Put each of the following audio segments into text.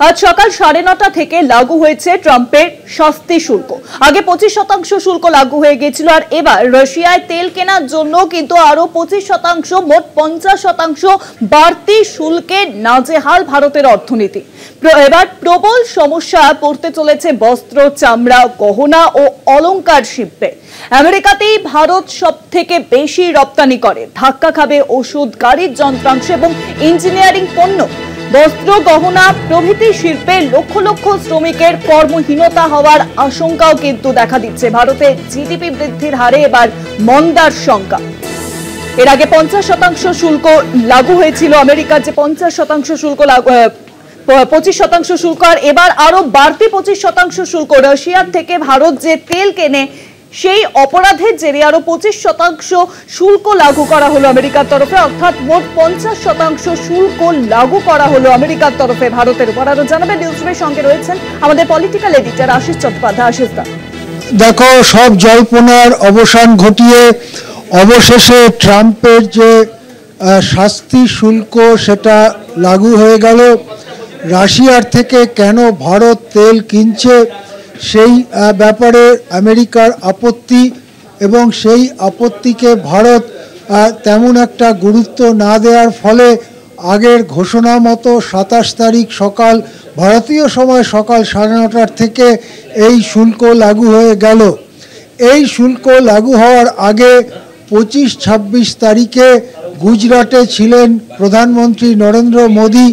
আজ সকাল 9:30 থেকে লাগু হয়েছে ট্রাম্পের শাস্তি শুল্ক। আগে 25% শুল্ক লাগু হয়ে গিয়েছিল, আর এবার রাশিয়ায় তেল কেনার জন্য কিন্তু আরো 25%, মোট 50% বাড়তি শুল্কে নাজেহাল ভারতের অর্থনীতি। এবার প্রবল সমস্যা পড়তে চলেছে বস্ত্র, চামড়া, গহনা ও অলংকার শিল্পে। আমেরিকাতেই ভারত সব থেকে বেশি রপ্তানি করে। ধাক্কা খাবে ওষুধ, গাড়ির যন্ত্রাংশ এবং ইঞ্জিনিয়ারিং পণ্য। বস্ত্র, গহনা প্রভৃতি শিল্পে লক্ষ লক্ষ শ্রমিকের কর্মহীনতা হওয়ার আশঙ্কাও কিন্তু দেখা দিচ্ছে। ভারতে জিডিপি বৃদ্ধির হারে এবার মন্দার শঙ্কা। এর আগে 50% শুল্ক লাগু হয়েছিল আমেরিকার, যে 50% শুল্ক 25% শুল্ক, আর এবার আরো বাড়তি 25% শুল্ক। রাশিয়ার থেকে ভারত যে তেল কেনে সেই অপরাধের জেরে আরো 25% শুল্ক লাগু করা হলো আমেরিকার তরফে, অর্থাৎ মোট 50% শুল্ক লাগু করা হলো আমেরিকার তরফে ভারতের উপর। আরো জানাবেন নিউজরুমের সঙ্গে রয়েছেন আমাদের পলিটিক্যাল এডিটর আশিস চট্টোপাধ্যায়। আশিস দা, দেখো, সব জল্পনার অবসান ঘটিয়ে অবশেষে ট্রাম্পের যে শাস্তি শুল্ক সেটা লাগু হয়ে গেল। রাশিয়ার থেকে কেন ভারত তেল কিনছে সেই ব্যাপারে আমেরিকার আপত্তি, এবং সেই আপত্তিকে ভারত তেমন একটা গুরুত্ব না দেওয়ার ফলে আগের ঘোষণা মতো 27 তারিখ সকাল ভারতীয় সময় সকাল 9:30 থেকে এই শুল্ক লাগু হয়ে গেল। এই শুল্ক লাগু হওয়ার আগে 25-26 তারিখে গুজরাটে ছিলেন প্রধানমন্ত্রী নরেন্দ্র মোদী।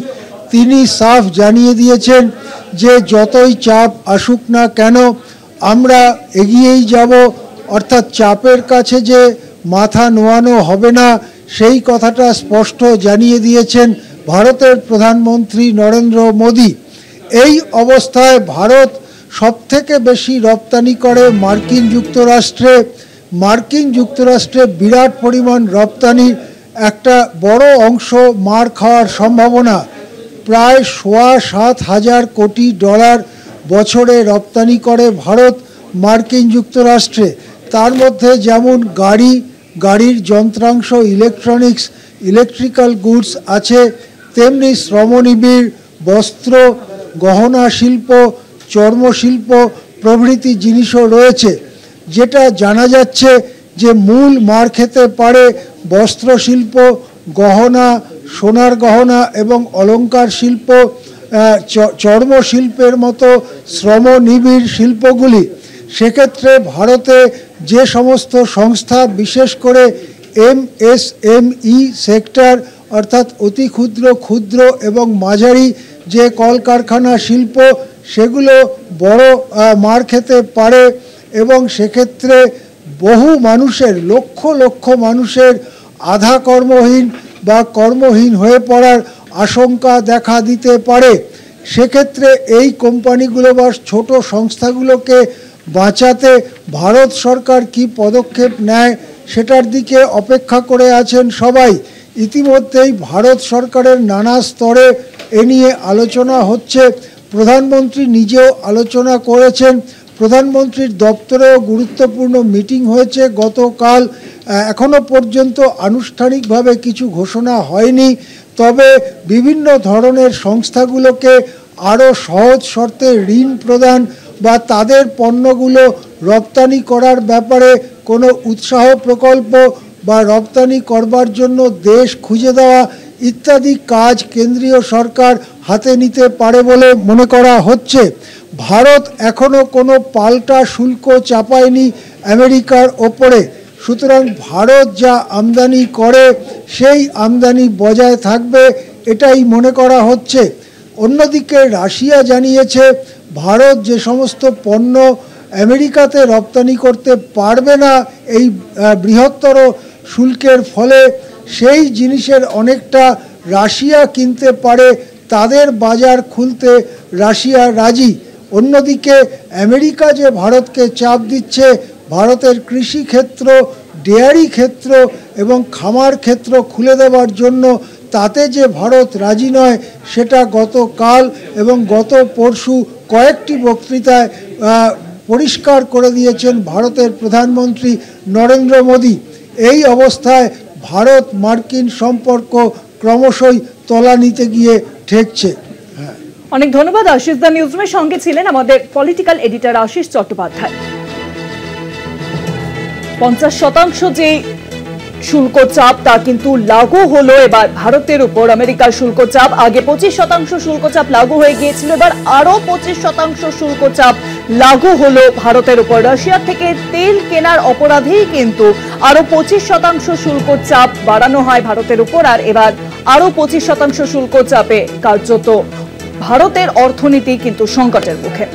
তিনি সাফ জানিয়ে দিয়েছেন যে যতই চাপ আসুক না কেন আমরা এগিয়েই যাব, অর্থাৎ চাপের কাছে যে মাথা নোয়ানো হবে না সেই কথাটা স্পষ্ট জানিয়ে দিয়েছেন ভারতের প্রধানমন্ত্রী নরেন্দ্র মোদী। এই অবস্থায় ভারত সবথেকে বেশি রপ্তানি করে মার্কিন যুক্তরাষ্ট্রে। মার্কিন যুক্তরাষ্ট্রে বিরাট পরিমাণ রপ্তানির একটা বড় অংশ মার খাওয়ার সম্ভাবনা। প্রায় $7,500 কোটি বছরে রপ্তানি করে ভারত মার্কিন যুক্তরাষ্ট্রে। তার মধ্যে যেমন গাড়ির যন্ত্রাংশ, ইলেকট্রনিক্স, ইলেকট্রিক্যাল গুডস আছে, তেমনি শ্রমনিবিড় বস্ত্র, গহনা শিল্প, চর্মশিল্প প্রভৃতি জিনিসও রয়েছে। যেটা জানা যাচ্ছে যে মূল মার খেতে পারে বস্ত্রশিল্প, গহনা, সোনার গহনা এবং অলংকার শিল্প, চর্মশিল্পের মতো শ্রমনিবিড় শিল্পগুলি। সেক্ষেত্রে ভারতে যে সমস্ত সংস্থা, বিশেষ করে MSME সেক্টর অর্থাৎ অতি ক্ষুদ্র, ক্ষুদ্র এবং মাঝারি যে কলকারখানা শিল্প, সেগুলো বড় মার খেতে পারে, এবং সেক্ষেত্রে বহু মানুষের, লক্ষ লক্ষ মানুষের আধা কর্মহীন বা কর্মহীন হয়ে পড়ার আশঙ্কা দেখা দিতে পারে। সেক্ষেত্রে এই কোম্পানিগুলো বা ছোট সংস্থাগুলোকে বাঁচাতে ভারত সরকার কি পদক্ষেপ নেয় সেটার দিকে অপেক্ষা করে আছেন সবাই। ইতিমধ্যেই ভারত সরকারের নানা স্তরে এ নিয়ে আলোচনা হচ্ছে। প্রধানমন্ত্রী নিজেও আলোচনা করেছেন। প্রধানমন্ত্রীর দপ্তরেও গুরুত্বপূর্ণ মিটিং হয়েছে গতকাল। এখনো পর্যন্ত আনুষ্ঠানিকভাবে কিছু ঘোষণা হয়নি, তবে বিভিন্ন ধরনের সংস্থাগুলোকে আরও সহজ শর্তে ঋণ প্রদান বা তাদের পণ্যগুলো রপ্তানি করার ব্যাপারে কোনো উৎসাহ প্রকল্প বা রপ্তানি করবার জন্য দেশ খুঁজে দেওয়া ইত্যাদি কাজ কেন্দ্রীয় সরকার হাতে নিতে পারে বলে মনে করা হচ্ছে। ভারত এখনও কোনো পাল্টা শুল্ক চাপায়নি আমেরিকার ওপরে, সুতরাং ভারত যা আমদানি করে সেই আমদানি বজায় থাকবে এটাই মনে করা হচ্ছে। অন্যদিকে রাশিয়া জানিয়েছে ভারত যে সমস্ত পণ্য আমেরিকাতে রপ্তানি করতে পারবে না এই বৃহত্তর শুল্কের ফলে, সেই জিনিসের অনেকটা রাশিয়া কিনতে পারে, তাদের বাজার খুলতে রাশিয়া রাজি। অন্যদিকে আমেরিকা যে ভারতকে চাপ দিচ্ছে ভারতের কৃষি ক্ষেত্র, ডেয়ারি ক্ষেত্র এবং খামার ক্ষেত্র খুলে দেওয়ার জন্য, তাতে যে ভারত রাজি নয় সেটা গতকাল এবং গত পরশু কয়েকটি বক্তৃতায় পরিষ্কার করে দিয়েছেন ভারতের প্রধানমন্ত্রী নরেন্দ্র মোদী। এই অবস্থায় ভারত মার্কিন সম্পর্ক ক্রমশই তলানিতে গিয়ে ঠেকছে। অনেক ধন্যবাদ আশিস। দা নিউজরুমের সঙ্গে ছিলেন আমাদের পলিটিক্যাল এডিটর আশিস চট্টোপাধ্যায়। 50% যে শুল্ক চাপ তা কিন্তু লাগু হলো এবার ভারতের উপর। আমেরিকার শুল্ক চাপ আগে 25% শুল্ক চাপ লাগু হয়ে গিয়েছিল, এবার আরো 25% শুল্ক চাপ লাগু হলো ভারতের উপর। রাশিয়া থেকে তেল কেনার অপরাধেই কিন্তু আরো 25% শুল্ক চাপ বাড়ানো হয় ভারতের উপর, আর এবার আরো 25% শুল্ক চাপে কার্যত ভারতের অর্থনীতি কিন্তু সংকটের মুখে।